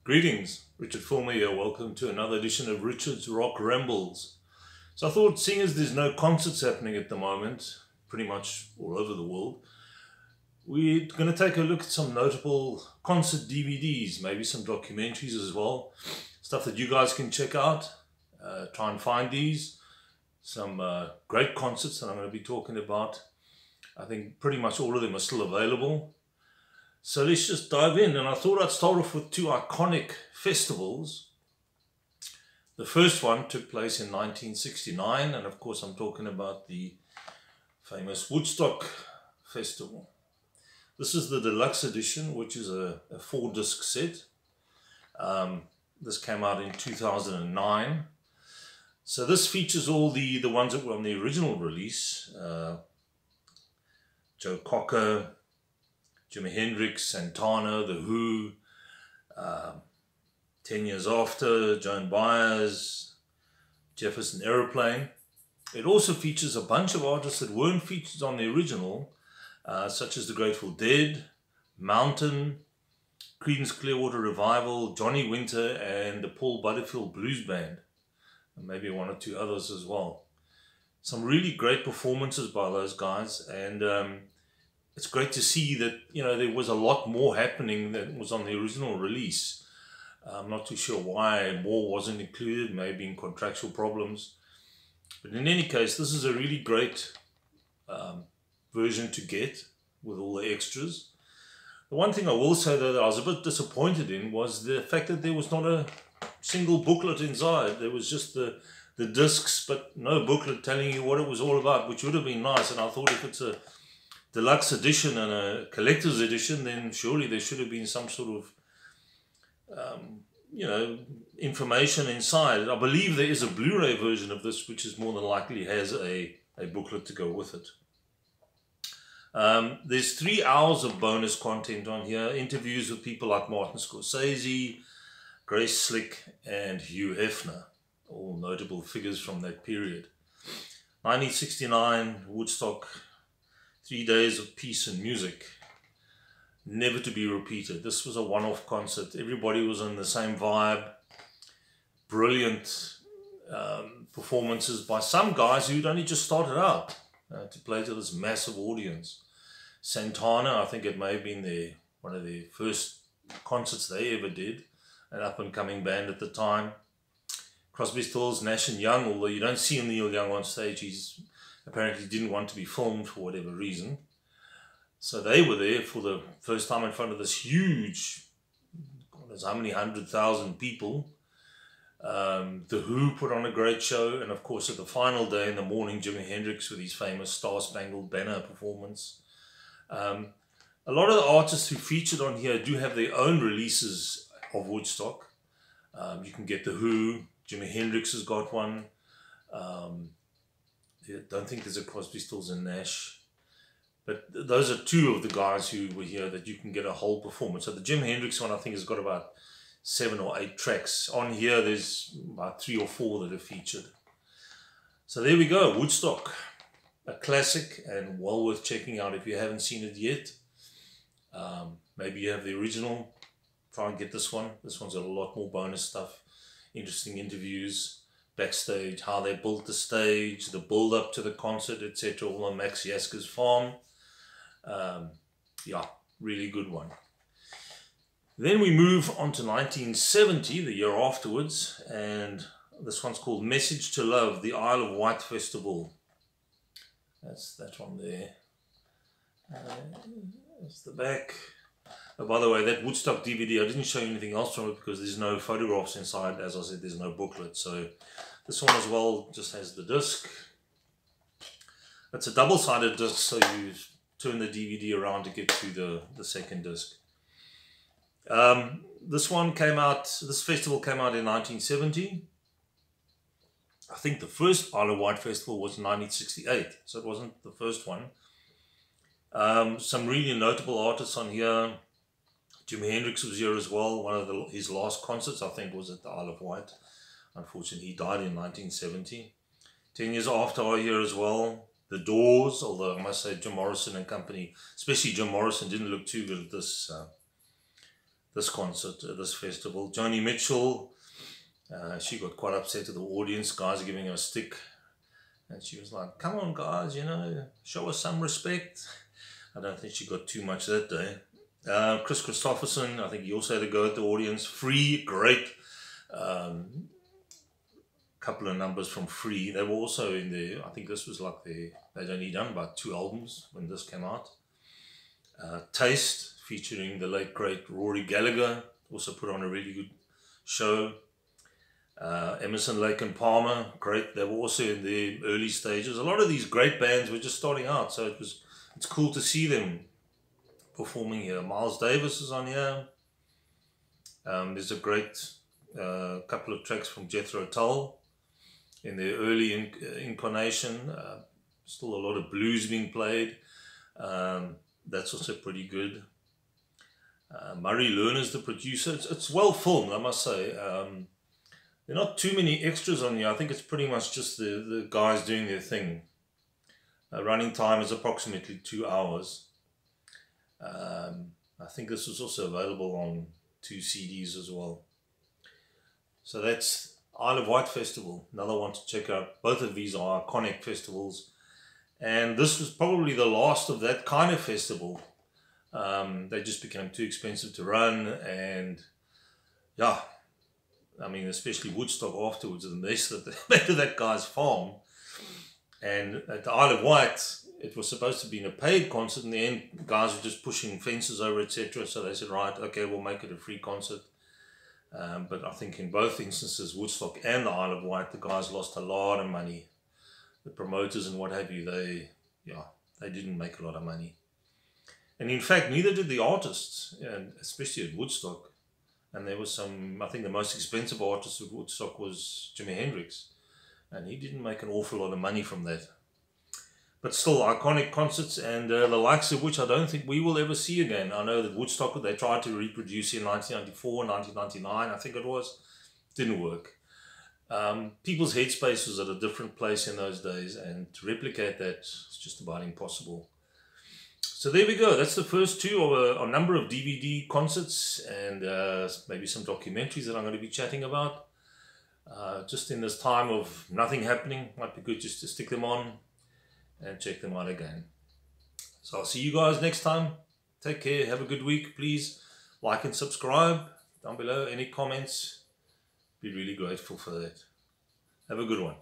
Greetings, Richard Fulmer here. Welcome to another edition of Richard's Rock Rambles. So I thought, seeing as there's no concerts happening at the moment, pretty much all over the world, we're going to take a look at some notable concert DVDs, maybe some documentaries as well, stuff that you guys can check out, try and find these, some great concerts that I'm going to be talking about. I think pretty much all of them are still available. So let's just dive in, and I thought I'd start off with two iconic festivals. The first one took place in 1969, and of course I'm talking about the famous Woodstock Festival. This is the deluxe edition, which is a 4-disc set. This came out in 2009. So this features all the ones that were on the original release. Joe Cocker, Jimi Hendrix, Santana, The Who, 10 Years After, Joan Baez, Jefferson Aeroplane. It also features a bunch of artists that weren't featured on the original, such as the Grateful Dead, Mountain, Creedence Clearwater Revival, Johnny Winter, and the Paul Butterfield Blues Band, and maybe one or two others as well. Some really great performances by those guys, and it's great to see that, you know, there was a lot more happening than was on the original release. I'm not too sure why more wasn't included, maybe in contractual problems. But in any case, this is a really great version to get with all the extras. The one thing I will say, though, that I was a bit disappointed in was the fact that there was not a single booklet inside. There was just the discs, but no booklet telling you what it was all about, which would have been nice. And I thought if it's a deluxe edition and a collector's edition, then surely there should have been some sort of information inside. I believe there is a Blu-ray version of this, which is more than likely has a booklet to go with it. There's 3 hours of bonus content on here, interviews with people like Martin Scorsese, Grace Slick, and Hugh Hefner, all notable figures from that period. 1969, Woodstock, 3 days of peace and music, never to be repeated. This was a one-off concert. Everybody was in the same vibe. Brilliant performances by some guys who'd only just started out to play to this massive audience. Santana, I think it may have been one of the first concerts they ever did, an up-and-coming band at the time. Crosby, Stills, Nash and Young, although you don't see Neil Young on stage, he's apparently didn't want to be filmed for whatever reason. So they were there for the first time in front of this huge, God knows how many 100,000 people. The Who put on a great show, and of course at the final day in the morning, Jimi Hendrix with his famous Star Spangled Banner performance. A lot of the artists who featured on here do have their own releases of Woodstock. You can get The Who, Jimi Hendrix has got one. I don't think there's a Crosby, Stills and Nash. But those are 2 of the guys who were here that you can get a whole performance. So the Jimi Hendrix one, I think, has got about 7 or 8 tracks. On here, there's about 3 or 4 that are featured. So there we go, Woodstock. A classic and well worth checking out if you haven't seen it yet. Maybe you have the original. Try and get this one. This one's got a lot more bonus stuff. Interesting interviews, backstage, how they built the stage, the build up to the concert, etc. all on Max Yasker's farm. Yeah, really good one. Then we move on to 1970, the year afterwards, and this one's called Message to Love, the Isle of Wight Festival. That's that one there. That's the back. Oh, by the way, that Woodstock DVD, I didn't show you anything else from it because there's no photographs inside. As I said, there's no booklet. So this one as well just has the disc. It's a double-sided disc, so you turn the DVD around to get to the second disc. This festival came out in 1970. I think the first Isle of Wight festival was in 1968, so it wasn't the first one. Some really notable artists on here. Jimi Hendrix was here as well. One of his last concerts, I think, was at the Isle of Wight. Unfortunately, he died in 1970. 10 Years After are here as well. The Doors, although I must say Jim Morrison and company, especially Jim Morrison, didn't look too good at this this concert, this festival. Joni Mitchell, she got quite upset at the audience. Guys are giving her a stick. And she was like, come on guys, you know, show us some respect. I don't think she got too much that day. Chris Christopherson, I think he also had a go at the audience. Free, great. Couple of numbers from Free. They were also in there. I think this was like they'd only done about 2 albums when this came out. Taste, featuring the late great Rory Gallagher, also put on a really good show. Emerson, Lake and Palmer, great. They were also in the early stages. A lot of these great bands were just starting out, so it's cool to see them performing here. Miles Davis is on here. There's a great couple of tracks from Jethro Tull in their early incarnation. Still a lot of blues being played. That's also pretty good. Murray Lerner's the producer. It's well filmed, I must say. There are not too many extras on here. I think it's pretty much just the guys doing their thing. Running time is approximately 2 hours. I think this was also available on 2 CDs as well. So that's Isle of Wight Festival. Another one to check out. Both of these are iconic festivals. And this was probably the last of that kind of festival. They just became too expensive to run, and yeah, I mean, especially Woodstock afterwards, the mess that they made of that guy's farm. And at the Isle of Wight, it was supposed to be a paid concert. In the end, guys were just pushing fences over, etc. So they said, right, okay, we'll make it a free concert. But I think in both instances, Woodstock and the Isle of Wight, the guys lost a lot of money. The promoters and what have you, they didn't make a lot of money. And in fact, neither did the artists, and especially at Woodstock. And there was some, I think the most expensive artist at Woodstock was Jimi Hendrix. And he didn't make an awful lot of money from that. But still, iconic concerts, and the likes of which I don't think we will ever see again. I know that Woodstock, they tried to reproduce in 1994, 1999, I think it was. Didn't work. People's headspace was at a different place in those days, and to replicate that is just about impossible. So there we go. That's the first 2 of a number of DVD concerts, and maybe some documentaries that I'm going to be chatting about. Just in this time of nothing happening, might be good just to stick them on and check them out again. So I'll see you guys next time. Take care. Have a good week. Please like and subscribe down below. Any comments? Be really grateful for that. Have a good one.